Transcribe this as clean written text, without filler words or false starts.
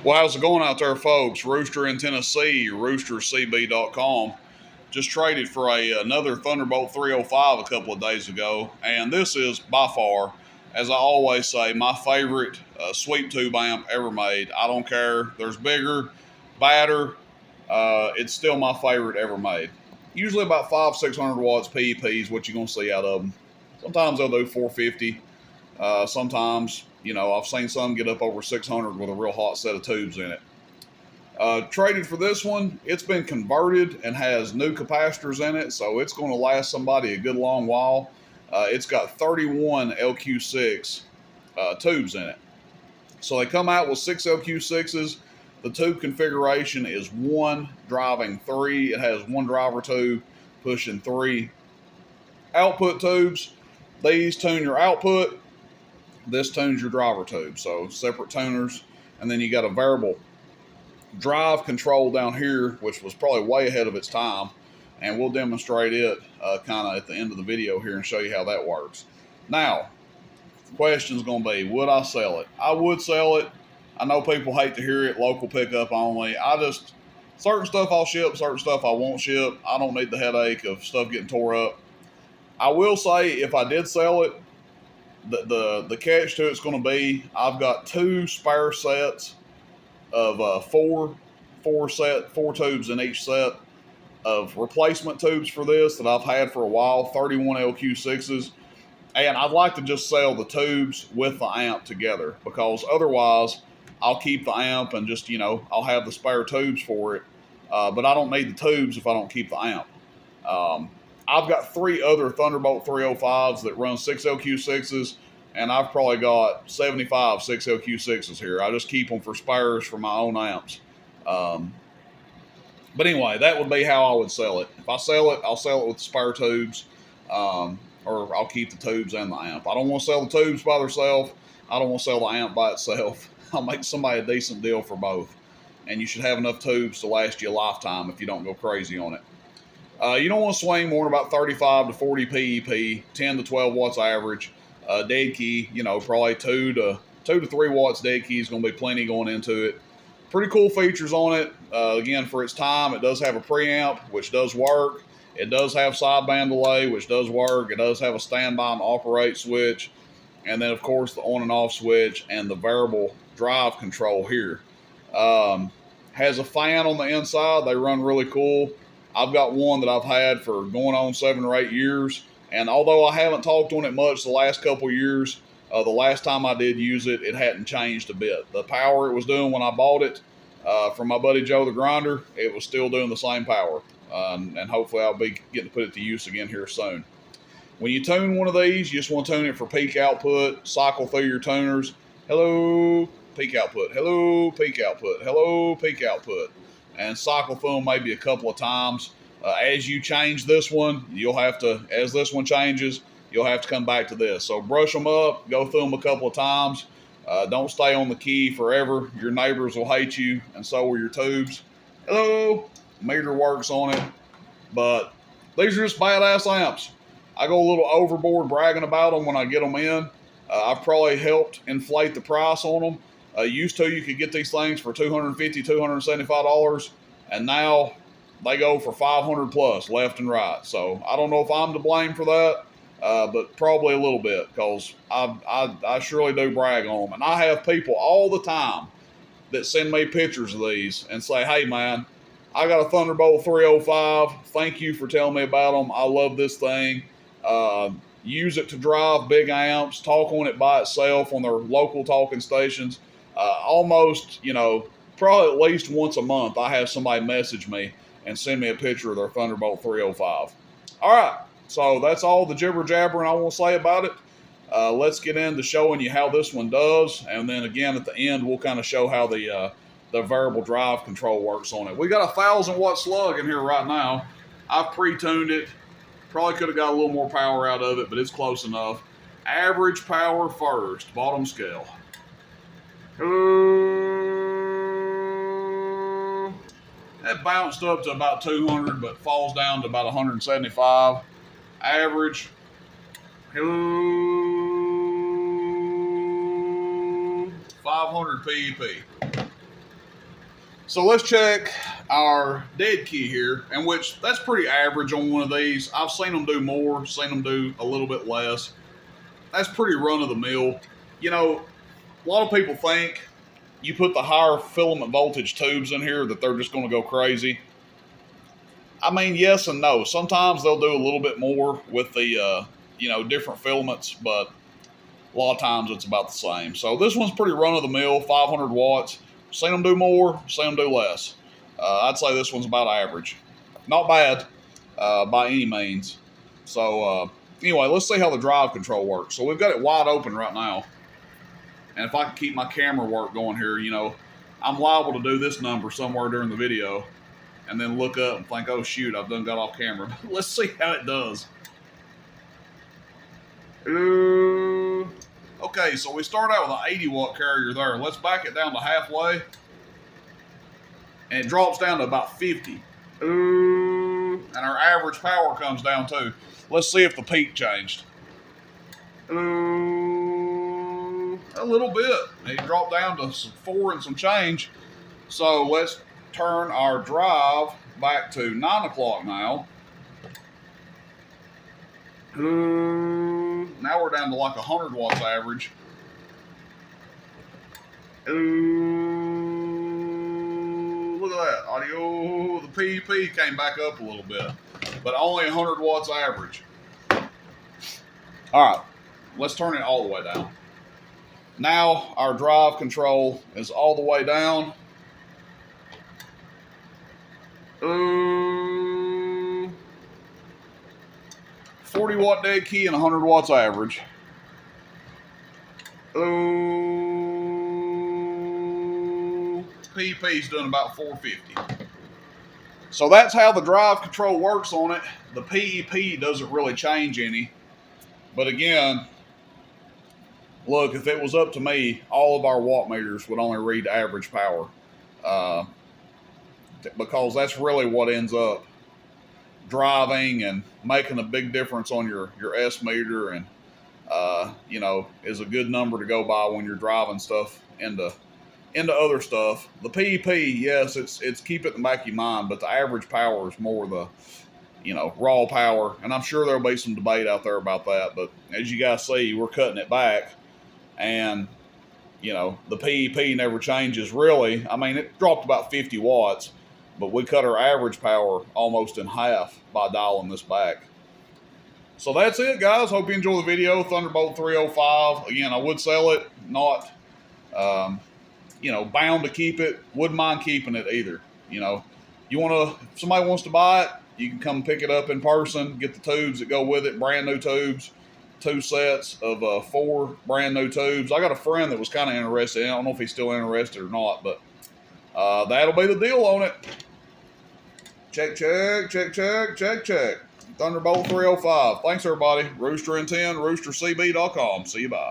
Well, how's it going out there, folks? Rooster in Tennessee, roostercb.com. Just traded for another ThunderBolt 305 a couple of days ago, and this is by far, as I always say, my favorite sweep tube amp ever made. I don't care. There's bigger, badder. It's still my favorite ever made. Usually about 500-600 watts PEP is what you're going to see out of them. Sometimes they'll do 450. Sometimes, I've seen some get up over 600 with a real hot set of tubes in it. Traded for this one. It's been converted and has new capacitors in it, so it's going to last somebody a good long while. It's got 31 LQ6 tubes in it. So they come out with 6 LQ6s. The tube configuration is 1 driving 3. It has 1 driver tube pushing 3 output tubes. These tune your output. This tunes your driver tube. So separate tuners. And then you got a variable drive control down here, which was probably way ahead of its time. And we'll demonstrate it kind of at the end of the video here and show you how that works. Now, the question's going to be, would I sell it? I would sell it. I know people hate to hear it, local pickup only. Certain stuff I'll ship, certain stuff I won't ship. I don't need the headache of stuff getting tore up. I will say, if I did sell it, the catch to it's going to be, I've got 2 spare sets of 4 tubes in each set of replacement tubes for this that I've had for a while, 31 LQ6s. And I'd like to just sell the tubes with the amp together, because otherwise I'll keep the amp and just, I'll have the spare tubes for it. But I don't need the tubes if I don't keep the amp. I've got 3 other ThunderBolt 305s that run 6 LQ6s, and I've probably got 75 6 LQ6s here. I just keep them for spares for my own amps. But anyway, that would be how I would sell it. If I sell it, I'll sell it with the spare tubes, or I'll keep the tubes and the amp. I don't want to sell the tubes by themselves. I don't want to sell the amp by itself. I'll make somebody a decent deal for both. And you should have enough tubes to last you a lifetime if you don't go crazy on it. You don't want to swing more than about 35 to 40 PEP, 10 to 12 watts average. Dead key, probably 2 to 3 watts dead key is going to be plenty going into it. Pretty cool features on it. Again, for its time, it does have a preamp, which does work. It does have sideband delay, which does work. It does have a standby and operate switch. And then, of course, the on and off switch and the variable drive control here. Has a fan on the inside. They run really cool. I've got one that I've had for going on 7 or 8 years. And although I haven't talked on it much the last couple years, the last time I did use it, it hadn't changed a bit. The power it was doing when I bought it from my buddy Joe the Grinder, it was still doing the same power. And hopefully I'll be getting to put it to use again here soon. When you tune one of these, you just want to tune it for peak output, cycle through your tuners. Hello, peak output. Hello, peak output. Hello, peak output. And cycle through them maybe a couple of times. As you change this one, as this one changes, you'll have to come back to this. So brush them up, go through them a couple of times. Don't stay on the key forever. Your neighbors will hate you, and so will your tubes. Hello, meter works on it. But these are just badass amps. I go a little overboard bragging about them when I get them in. I've probably helped inflate the price on them. Used to, you could get these things for $250, $275, and now they go for 500 plus left and right. So I don't know if I'm to blame for that, but probably a little bit, because I surely do brag on them. And I have people all the time that send me pictures of these and say, hey man, I got a ThunderBolt 305. Thank you for telling me about them. I love this thing. Use it to drive big amps, talk on it by itself on their local talking stations. Almost, probably at least once a month, I have somebody message me and send me a picture of their ThunderBolt 305. All right, so that's all the jibber jabbering I want to say about it. Let's get into showing you how this one does, and then again at the end we'll kind of show how the variable drive control works on it. We got a 1,000 watt slug in here right now. I've pre-tuned it. Probably could have got a little more power out of it, but it's close enough. Average power first, bottom scale. That bounced up to about 200, but falls down to about 175. Average. 500 PEP. So let's check our dead key here, and which that's pretty average on one of these. I've seen them do more, seen them do a little bit less. That's pretty run of the mill. You know, a lot of people think you put the higher filament voltage tubes in here that they're just going to go crazy. I mean, yes and no. Sometimes they'll do a little bit more with the, different filaments, but a lot of times it's about the same. So this one's pretty run of the mill, 500 watts. Seen them do more, seen them do less. I'd say this one's about average. Not bad by any means. So anyway, let's see how the drive control works. So we've got it wide open right now. And if I can keep my camera work going here, I'm liable to do this number somewhere during the video and then look up and think, oh shoot, I've done got off camera. Let's see how it does. Okay, so we start out with an 80 watt carrier there. Let's back it down to halfway. And it drops down to about 50. And our average power comes down too. Let's see if the peak changed. A little bit. It dropped down to 4 and some change. So let's turn our drive back to 9 o'clock now. Now we're down to like 100 watts average. Look at that audio. The PEP came back up a little bit, but only 100 watts average. All right, let's turn it all the way down. Now our drive control is all the way down. 40 watt dead key and 100 watts average. PP's doing about 450. So that's how the drive control works on it. The PEP doesn't really change any. But again, look, if it was up to me, all of our watt meters would only read average power. Because that's really what ends up driving and making a big difference on your S meter, and is a good number to go by when you're driving stuff into other stuff. The PEP, yes, it's keep it in the back of your mind, but the average power is more the raw power, and I'm sure there'll be some debate out there about that. But as you guys see, we're cutting it back, and the PEP never changes really. I mean, it dropped about 50 watts. But we cut our average power almost in half by dialing this back. So that's it, guys. Hope you enjoy the video. ThunderBolt 305. Again, I would sell it. Not, bound to keep it. Wouldn't mind keeping it either. If somebody wants to buy it, you can come pick it up in person. Get the tubes that go with it. Brand new tubes. 2 sets of 4 brand new tubes. I got a friend that was kind of interested. I don't know if he's still interested or not, but that'll be the deal on it. Check. ThunderBolt 305. Thanks, everybody. Rooster and 10, roostercb.com. See you, bye.